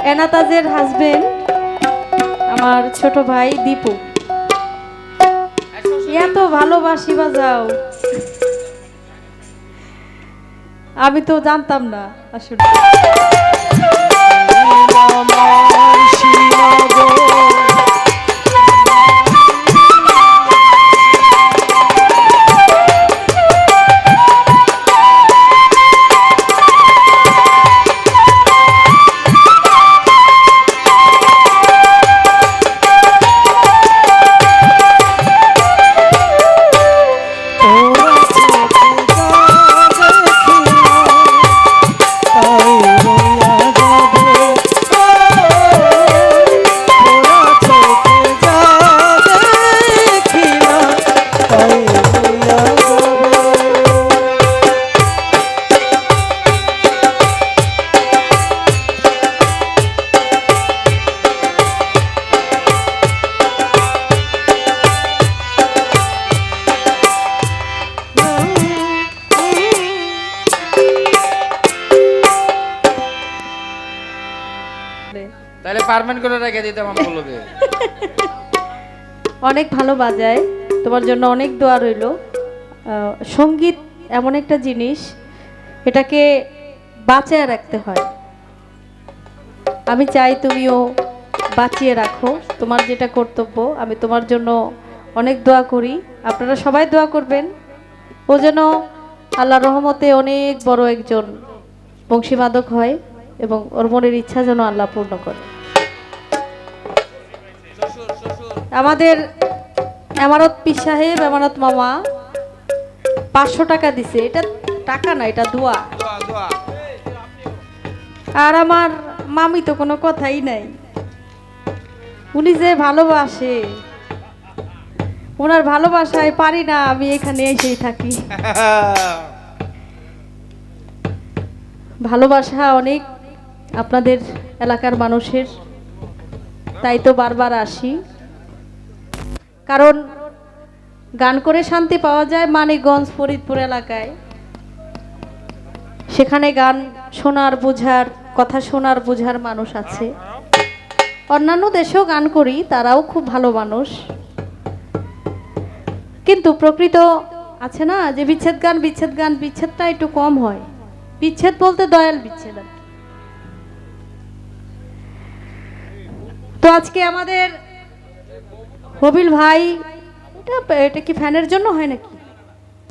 এনাতাজের husband আমার ছোট ভাই দীপু। এত ভালোবাসি বাজাও, আমি তো জানতাম না আসলে। তাহলে পারমেন্ট করে রেখে দিতাম আমগুলোকে। অনেক ভালো বাজায়, তোমার জন্য অনেক দোয়া রইল। সঙ্গীত এমন একটা জিনিস, এটাকে বাঁচিয়ে রাখতে হয়। আমি চাই তুমিও বাঁচিয়ে রাখো তোমার যেটা কর্তব্য। আমি তোমার জন্য অনেক দোয়া করি, আপনারা সবাই দোয়া করবেন। ও যেন আল্লাহর রহমতে অনেক বড় একজন বংশীবাদক হয় এবং ওর মনের ইচ্ছা যেন আল্লাহ পূর্ণ করে। আমাদের এমারত পীর সাহেব, এমারত মামা 500 টাকা দিছে। এটা টাকা না, এটা দোয়া। আর আমার মামি তো কোনো কথাই নাই, উনি যে ভালোবাসে, ওনার ভালোবাসায় পারি না আমি এখানে এসেই থাকি। ভালোবাসা অনেক আপনাদের এলাকার মানুষের, তাই তো বারবার আসি। কারণ গান করে শান্তি পাওয়া যায় মানিকগঞ্জ ফরিদপুর এলাকায়, সেখানে গান শোনার বোঝার, কথা শোনার বোঝার মানুষ আছে। অন্যান্য দেশেও গান করি, তারাও খুব ভালো মানুষ। কিন্তু প্রকৃত আছে না যে বিচ্ছেদ গান, বিচ্ছেদ গান, বিচ্ছেদটা একটু কম হয়। বিচ্ছেদ বলতে দয়াল বিচ্ছেদ আর কি। তো আজকে আমাদের হবিল ভাই, এটা কি ফ্যানের জন্য হয় নাকি?